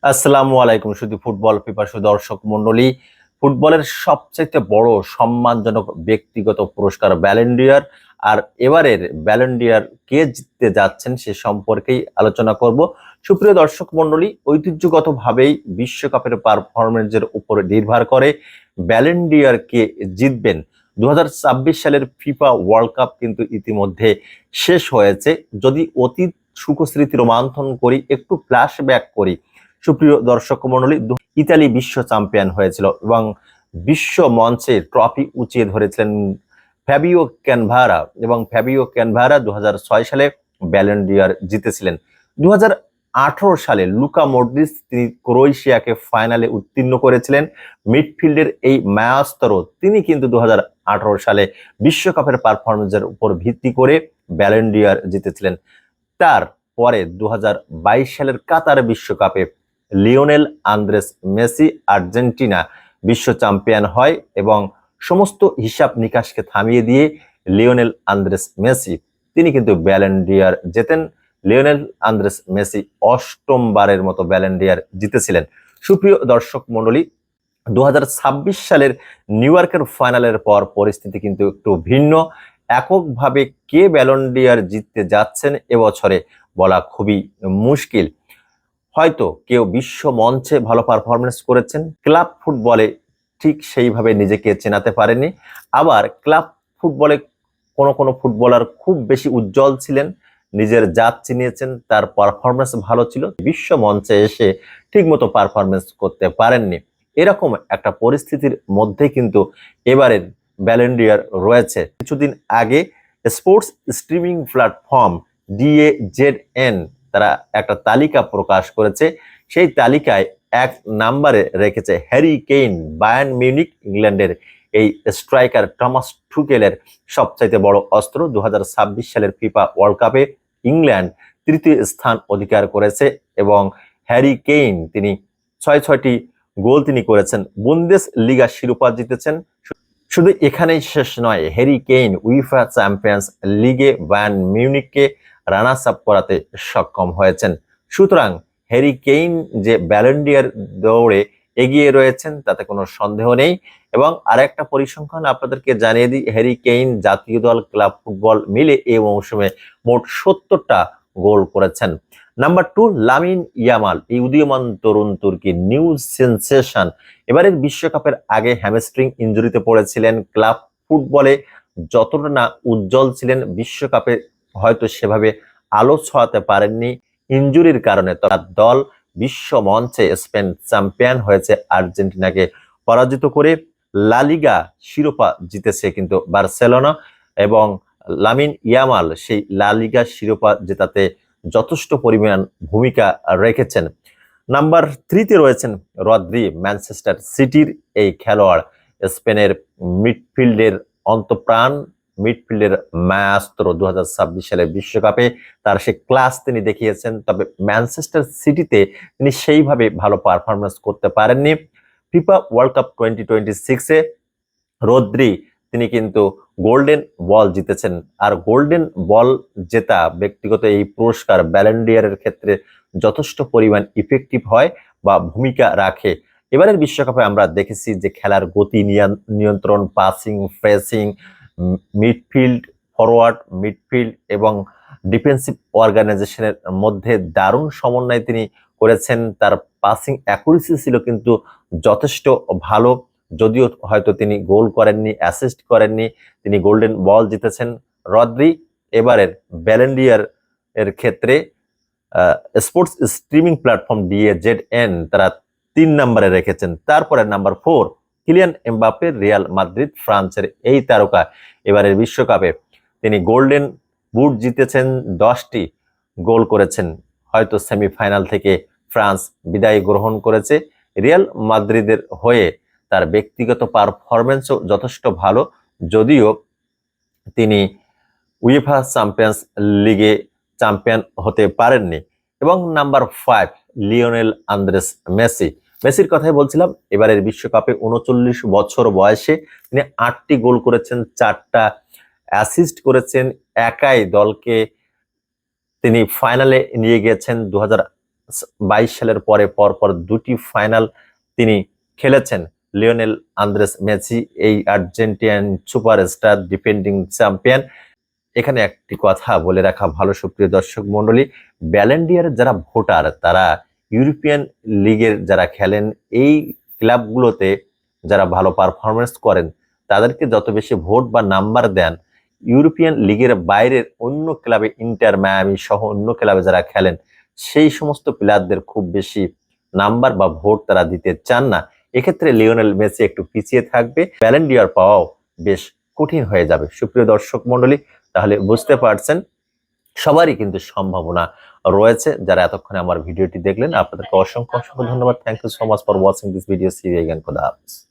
আসসালামু আলাইকুম। শুধু ফুটবল পিপাসু দর্শক মণ্ডলী, ফুটবলের সবচেয়ে বড় সম্মানজনক ব্যক্তিগত পুরস্কার ব্যালন ডি'র, আর এবারের ব্যালন ডি'র কে জিততে যাচ্ছেন সে সম্পর্কেই আলোচনা করব। সুপ্রিয় দর্শক মণ্ডলী, ঐতিহ্যগতভাবেই বিশ্বকাপের পারফরমেন্সের উপরে নির্ভর করে ব্যালন ডি'র কে জিতবেন। 2026 সালের ফিফা ওয়ার্ল্ড কাপ কিন্তু ইতিমধ্যে শেষ হয়েছে। যদি অতীত সুখস্মৃতি রোমন্থন করি, একটু ফ্ল্যাশব্যাক করি, সুপ্রিয় দর্শক মণ্ডলী, ইতালি বিশ্ব চ্যাম্পিয়ন হয়েছিল এবং বিশ্ব মঞ্চে ট্রফি উঁচিয়ে ধরেছিলেন ফ্যাবিও ক্যানভারা, এবং ফ্যাবিও ক্যানভারা 2006 সালে ব্যালন ডি'র জিতেছিলেন। 2018 সালে লুকা মডরিচ তিনি ক্রোয়েশিয়াকে ফাইনালে উত্তীর্ণ করেছিলেন। মিডফিল্ডের এই মায়াস্তরো তিনি কিন্তু 2018 সালে বিশ্বকাপের পারফরমেন্সের উপর ভিত্তি করে ব্যালন ডি'র জিতেছিলেন। তার পরে 2022 সালের কাতার বিশ্বকাপে লিওনেল আন্দ্রেস মেসি আর্জেন্টিনা বিশ্ব চ্যাম্পিয়ন হয় এবং সমস্ত হিসাব নিকাশকে থামিয়ে দিয়ে লিওনেল আন্দ্রেস মেসি তিনি কিন্তু ব্যালন ডি'র জেতেন। লিওনেল আন্দ্রেস মেসি অষ্টমবারের মতো ব্যালন ডি'র জিতেছিলেন। সুপ্রিয় দর্শক মণ্ডলী, 2026 সালের নিউ ইয়র্কের ফাইনালের পর পরিস্থিতি কিন্তু একটু ভিন্ন। এককভাবে কে ব্যালন ডি'র জিততে যাচ্ছেন এবছরে বলা খুবই মুশকিল। হয়তো কেউ বিশ্ব মঞ্চে ভালো পারফরমেন্স করেছেন, ক্লাব ফুটবলে ঠিক সেইভাবে নিজেকে চেনাতে পারেনি। আবার ক্লাব ফুটবলে কোনো কোনো ফুটবলার খুব বেশি উজ্জ্বল ছিলেন, নিজের জাত চিনিয়েছেন, তার পারফরমেন্স ভালো ছিল, বিশ্ব মঞ্চে এসে ঠিকমতো পারফরমেন্স করতে পারেননি। এরকম একটা পরিস্থিতির মধ্যে কিন্তু এবারের ব্যালন ডি'র রয়েছে। কিছুদিন আগে স্পোর্টস স্ট্রিমিং প্ল্যাটফর্ম DAZN তারা একটা তালিকা প্রকাশ করেছে। সেই তালিকায় 1 নম্বরে রেখেছে হ্যারি কেইন, বায়ার্ন মিউনিখ ইংল্যান্ডের এই স্ট্রাইকার টমাস টুকেলের সবচাইতে বড় অস্ত্র। 2026 সালের ফিফা ওয়ার্ল্ড কাপে ইংল্যান্ড তৃতীয় স্থান অধিকার করেছে এবং হ্যারি কেইন তিনি 6টি গোল তিনি করেছেন, বুন্দেস লিগা শিরোপা জিতেছেন। শুধু এখানেই শেষ নয়, হ্যারি কেইন উইফা চ্যাম্পিয়ন্স লিগে বায়ার্ন মিউনিখকে রানার্স আপ করাতে সক্ষম হয়েছেন। সুতরাং হ্যারি কেইন যে ব্যালন ডি'র দৌড়ে এগিয়ে রয়েছেন তাতে কোনো সন্দেহ নেই। এবং আরেকটা পরিসংখ্যান আপনাদেরকে জানিয়ে দিই, হ্যারি কেইন জাতীয় দল, ক্লাব ফুটবল মিলে এই মৌসুমে মোট 70টা গোল করেছেন। নাম্বার 2, লামিন ইয়ামাল, এই উদীয়মান তরুণ তুর্কি নিউ সেনসেশন। এবারের বিশ্বকাপের আগে হ্যামস্ট্রিং ইনজুরিতে পড়েছিলেন। ক্লাব ফুটবলে যতটা না উজ্জ্বল ছিলেন, বিশ্বকাপে হয়তো সেভাবে আলো ছড়াতে পারেননি ইনজুরির কারণে। তার দল বিশ্ব মঞ্চে স্পেন চ্যাম্পিয়ন হয়েছে, আর্জেন্টিনাকে পরাজিত করে লা লিগা শিরোপা জিতেছে কিন্তু বার্সেলোনা, এবং লামিন ইয়ামাল সেই লা লিগা শিরোপা জেতাতে যথেষ্ট পরিমাণ ভূমিকা রেখেছেন। নাম্বার 3-তে রয়েছেন রদ্রি, ম্যানচেস্টার সিটির এই খেলোয়াড়, স্পেনের মিডফিল্ডের অন্তপ্রাণ, মিডফিল্ডের মায়াস্ত্র। 2026 সালের বিশ্বকাপে তার সে ক্লাস তিনি দেখিয়েছেন, তবে ম্যানচেস্টার সিটিতে তিনি সেইভাবে ভালো পারফরমেন্স করতে পারেননি। ফিফা ওয়ার্ল্ড কাপ 2026-এ রদ্রি তিনি কিন্তু গোল্ডেন বল জিতেছেন, আর গোল্ডেন বল জেতা ব্যক্তিগত এই পুরস্কার ব্যালন ডি'র ক্ষেত্রে যথেষ্ট পরিমাণ ইফেক্টিভ হয় বা ভূমিকা রাখে। এবারের বিশ্বকাপে আমরা দেখেছি যে খেলার গতি নিয়ন্ত্রণ, passing, pressing, midfield, forward, midfield এবং ডিফেন্সিভ অর্গানাইজেশনের মধ্যে দারুণ সমন্বয় তিনি করেছেন। তার পাসিং অ্যাকুরেসি ছিল কিন্তু যথেষ্ট ভালো, যদিও হয়তো তিনি গোল করেননি, অ্যাসিস্ট করেননি, তিনি গোল্ডেন বল জিতেছেন। রদ্রি এবারের ব্যালন ডি'র এর ক্ষেত্রে স্পোর্টস স্ট্রিমিং প্ল্যাটফর্ম DAZN তারা 3 নম্বরে রেখেছেন। তারপরে number 4, Kylian Mbappe, Real Madrid, ফ্রান্সের এই তারকা এবারের বিশ্বকাপে তিনি গোল্ডেন বুট জিতেছেন, 10টি গোল করেছেন। হয়তো সেমিফাইনাল থেকে ফ্রান্স বিদায় গ্রহণ করেছে। রিয়াল মাদ্রিদের হয়ে তার ব্যক্তিগত পারফরমেন্সও যথেষ্ট ভালো, যদিও তিনি উয়েফা চ্যাম্পিয়ন্স লিগে চ্যাম্পিয়ন হতে পারেননি। এবং নাম্বার 5, লিওনেল আন্দ্রেস মেসি। মেসির কথাই বলছিলাম, এবারের বিশ্বকাপে 39 বছর বয়সে তিনি 8টি গোল করেছেন, 4টা অ্যাসিস্ট করেছেন, একাই দলকে তিনি ফাইনালে নিয়ে গিয়েছেন। সালের পরে পরপর দুটি ফাইনাল তিনি খেলেছেন। লিওনেল আন্দ্রেস মেসি, এই আর্জেন্টিনান সুপারস্টার, ডিফেন্ডিং চ্যাম্পিয়ন। এখানে একটি কথা বলে রাখা ভালো সুপ্রিয় দর্শক মন্ডলী, ব্যালন ডি'অরের যারা ভোটার তারা ইউরোপিয়ান লিগের যারা খেলেন, এই ক্লাবগুলোতে যারা ভালো পারফরমেন্স করেন তাদেরকে যত বেশি ভোট বা নাম্বার দেন, ইউরোপিয়ান লিগের বাইরের অন্য ক্লাবে, ইন্টার মায়ামি সহ অন্য ক্লাবে যারা খেলেন সেই সমস্ত প্লেয়ারদের খুব বেশি নাম্বার বা ভোট তারা দিতে চান না। এক্ষেত্রে লিওনেল মেসি একটু পিছিয়ে থাকবে, ব্যালন ডি'অর পাওয়াও বেশ কঠিন হয়ে যাবে সুপ্রিয় দর্শক মন্ডলী। তাহলে বুঝতে পারছেন সবারই কিন্তু সম্ভাবনা রয়েছে। যারা এতক্ষণে আমার ভিডিওটি দেখলেন আপনাদেরকে অসংখ্য অসংখ্য ধন্যবাদ। Thank you so much for watching this video. See you again. খোদা হাফেজ।